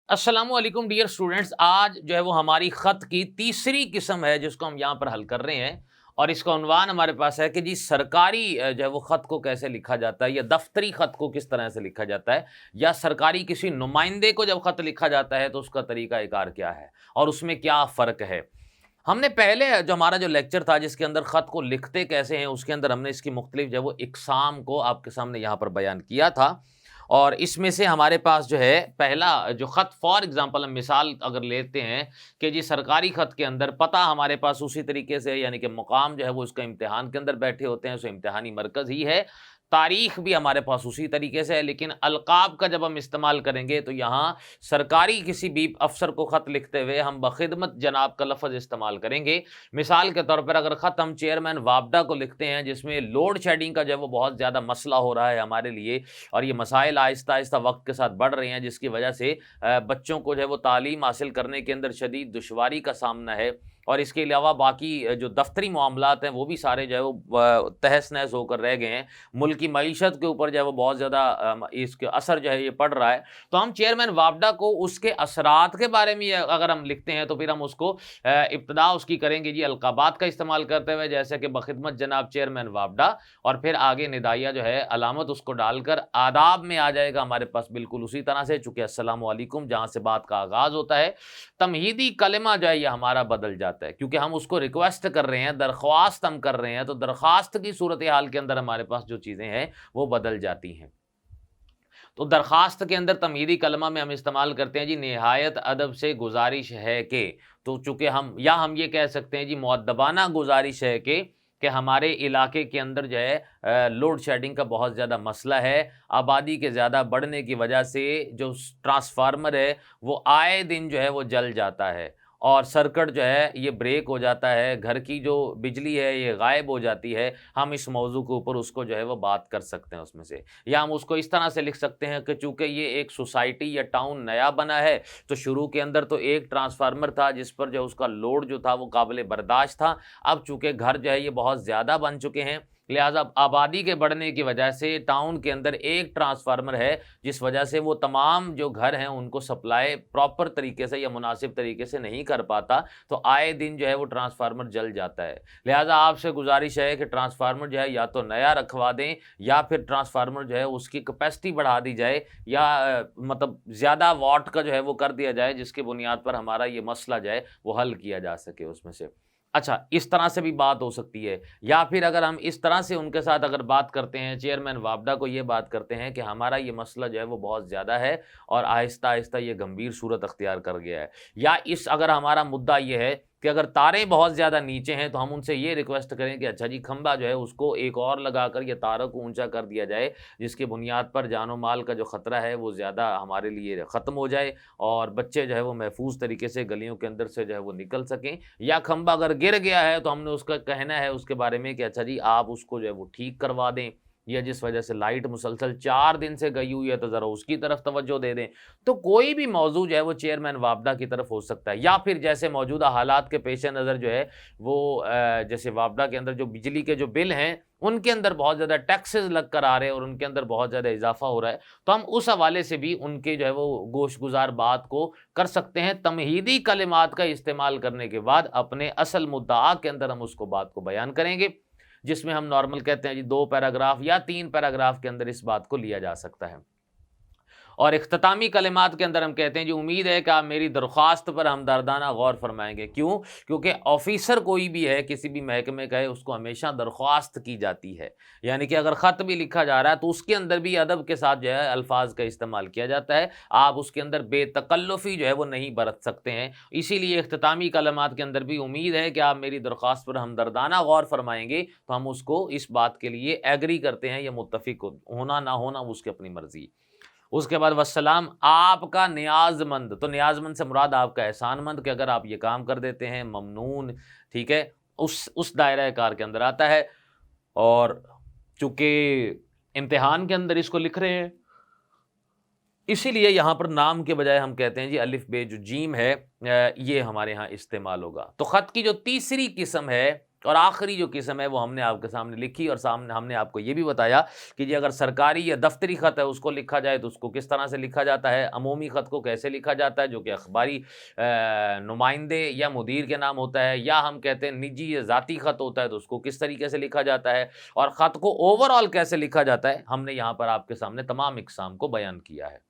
अस्सलामु अलैकुम dear students. आज जो है वो हमारी ख़त की तीसरी किस्म है जिसको हम यहाँ पर हल कर रहे हैं और इसका उन्वान हमारे पास है कि जी सरकारी जो है वो ख़त को कैसे लिखा जाता है या दफ्तरी ख़त को किस तरह से लिखा जाता है या सरकारी किसी नुमाइंदे को जब ख़त लिखा जाता है तो उसका तरीक़ाकार क्या है और उसमें क्या फ़र्क है। हमने पहले जो हमारा जो लेक्चर था जिसके अंदर ख़त को लिखते कैसे हैं उसके अंदर हमने इसकी मुख्तलिफ जो है वो इक़साम को आपके सामने यहाँ पर बयान किया था और इसमें से हमारे पास जो है पहला जो ख़त फॉर एग्ज़ाम्पल हम मिसाल अगर लेते हैं कि जी सरकारी ख़त के अंदर पता हमारे पास उसी तरीके से यानी कि मुक़ाम जो है वो उसका इम्तिहान के अंदर बैठे होते हैं, सो इम्तिहानी मरकज़ ही है। तारीख़ भी हमारे पास उसी तरीके से है, लेकिन अलक़ाब का जब हम इस्तेमाल करेंगे तो यहाँ सरकारी किसी भी अफ़सर को ख़त लिखते हुए हम बख़िदमत जनाब का लफ़्ज़ इस्तेमाल करेंगे। मिसाल के तौर पर अगर ख़त हम चेयरमैन वापडा को लिखते हैं जिसमें लोड शेडिंग का जो है वो बहुत ज़्यादा मसला हो रहा है हमारे लिए और ये मसाइल आहिस्ता-आहिस्ता वक़्त के साथ बढ़ रहे हैं जिसकी वजह से बच्चों को जो है वो तालीम हासिल करने के अंदर शदीद दुश्वारी का सामना है और इसके अलावा बाकी जो दफ्तरी मामलात हैं वो भी सारे जो है वो तहस-नहस होकर रह गए हैं। मुल्क की मईशत के ऊपर जो है वो बहुत ज़्यादा इसके असर जो है ये पड़ रहा है। तो हम चेयरमैन वापडा को उसके असरात के बारे में अगर हम लिखते हैं तो फिर हम उसको इब्तिदा उसकी करेंगे जी अलक़ाबात का इस्तेमाल करते हुए जैसे कि बख़िदमत जनाब चेयरमैन वापडा और फिर आगे निदाइया जो है अलामत उसको डालकर आदाब में आ जाएगा हमारे पास बिल्कुल उसी तरह से, चूँकि अस्सलामु अलैकुम जहाँ से बात का आगाज़ होता है, तमहीदी कलिमा जो है ये हमारा बदल जाता है क्योंकि हम उसको रिक्वेस्ट कर रहे हैं, दरख्वास्त हम कर रहे हैं, तो दरख्वास्त की सूरत हाल के अंदर हमारे पास जो चीज़ें हैं वो बदल जाती हैं। तो दरख्वास्त के अंदर तमहीदी कलमा में हम इस्तेमाल करते हैं जी निहायत अदब से गुज़ारिश है कि, तो चूँकि हम ये कह सकते हैं जी मुअद्दबाना गुज़ारिश है कि हमारे इलाके के अंदर जो है लोड शेडिंग का बहुत ज़्यादा मसला है। आबादी के ज़्यादा बढ़ने की वजह से जो ट्रांसफ़ार्मर है वो आए दिन जो है वो जल जाता है और सर्किट जो है ये ब्रेक हो जाता है, घर की जो बिजली है ये गायब हो जाती है। हम इस मौज़ू के ऊपर उसको जो है वो बात कर सकते हैं उसमें से, या हम उसको इस तरह से लिख सकते हैं कि चूँकि ये एक सोसाइटी या टाउन नया बना है तो शुरू के अंदर तो एक ट्रांसफ़ार्मर था जिस पर जो उसका लोड जो था वो काबिल बर्दाश्त था। अब चूँकि घर जो है ये बहुत ज़्यादा बन चुके हैं, लिहाज़ा आबादी के बढ़ने की वजह से टाउन के अंदर एक ट्रांसफ़ार्मर है जिस वजह से वो तमाम जो घर हैं उनको सप्लाई प्रॉपर तरीके से या मुनासिब तरीके से नहीं कर पाता, तो आए दिन जो है वो ट्रांसफ़ार्मर जल जाता है। लिहाज़ा आपसे गुज़ारिश है कि ट्रांसफ़ार्मर जो है या तो नया रखवा दें या फिर ट्रांसफ़ार्मर जो है उसकी कैपेसिटी बढ़ा दी जाए या मतलब ज़्यादा वॉट का जो है वो कर दिया जाए जिसकी बुनियाद पर हमारा ये मसला जो है वो हल किया जा सके उसमें से। अच्छा, इस तरह से भी बात हो सकती है या फिर अगर हम इस तरह से उनके साथ अगर बात करते हैं, चेयरमैन वापडा को ये बात करते हैं कि हमारा ये मसला जो है वो बहुत ज़्यादा है और आहिस्ता-आहिस्ता ये गंभीर सूरत अख्तियार कर गया है। या इस अगर हमारा मुद्दा ये है कि अगर तारें बहुत ज़्यादा नीचे हैं तो हम उनसे ये रिक्वेस्ट करें कि अच्छा जी खंभा जो है उसको एक और लगाकर या तारों को ऊँचा कर दिया जाए, जिसकी बुनियाद पर जान माल का जो ख़तरा है वो ज़्यादा हमारे लिए ख़त्म हो जाए और बच्चे जो है वो महफूज़ तरीके से गलियों के अंदर से जो है वो निकल सकें। या खंभा अगर गिर गया है तो हमने उसका कहना है उसके बारे में कि अच्छा जी आप उसको जो है वो ठीक करवा दें, या जिस वजह से लाइट मुसलसल 4 दिन से गई हुई है तो ज़रा उसकी तरफ तवज्जो दे दें। तो कोई भी मौज़ू जो है वो चेयरमैन वापडा की तरफ हो सकता है या फिर जैसे मौजूदा हालात के पेश नज़र जो है वो जैसे वापडा के अंदर जो बिजली के जो बिल हैं, उनके अंदर बहुत ज़्यादा टैक्सेस लग कर आ रहे हैं और उनके अंदर बहुत ज़्यादा इज़ाफ़ा हो रहा है। तो हम उस हवाले से भी उनके जो है वो गोशगुज़ार बात को कर सकते हैं। तमहीदी कलिमात का इस्तेमाल करने के बाद अपने असल मुद्दा के अंदर हम उसको बात को बयान करेंगे, जिसमें हम नॉर्मल कहते हैं जी 2 पैराग्राफ या 3 पैराग्राफ के अंदर इस बात को लिया जा सकता है। और इख्तितामी कलिमात के अंदर हम कहते हैं जी उम्मीद है कि आप मेरी दरख्वास्त पर हमदर्दाना गौर फरमाएंगे। क्यों? क्योंकि ऑफिसर कोई भी है किसी भी महकमे का है उसको हमेशा दरख्वास्त की जाती है, यानी कि अगर ख़त भी लिखा जा रहा है तो उसके अंदर भी अदब के साथ जो है अल्फाज का इस्तेमाल किया जाता है। आप उसके अंदर बेतकल्लुफ़ी जो है वो नहीं बरत सकते हैं। इसीलिए इख्तितामी कलिमात के अंदर भी उम्मीद है कि आप मेरी दरख्वास्त पर हमदर्दाना गौर फरमाएंगे, तो हम उसको इस बात के लिए एग्री करते हैं या मुत्तफ़िक होना ना होना वो उसकी अपनी मर्ज़ी। उसके बाद वस्सलाम आपका नियाज़मंद, तो नियाज़मंद से मुराद आपका एहसानमंद कि अगर आप ये काम कर देते हैं, ममनून, ठीक है? उस दायरा कार के अंदर आता है और चूँकि इम्तिहान के अंदर इसको लिख रहे हैं, इसीलिए यहाँ पर नाम के बजाय हम कहते हैं जी अलिफ बे जो जीम है ये हमारे यहाँ इस्तेमाल होगा। तो ख़त की जो तीसरी किस्म है और आखिरी जो किस्म है वो हमने आपके सामने लिखी, और सामने हमने आपको ये भी बताया कि जी अगर सरकारी या दफ्तरी ख़त है उसको लिखा जाए तो उसको किस तरह से लिखा जाता है, अमूमी ख़त को कैसे लिखा जाता है जो कि अखबारी नुमाइंदे या मुदीर के नाम होता है, या हम कहते हैं निजी या ज़ाती ख़त होता है तो उसको किस तरीके से लिखा जाता है, और ख़त को ओवरऑल कैसे लिखा जाता है, हमने यहाँ पर आपके सामने तमाम इकसाम को बयान किया है।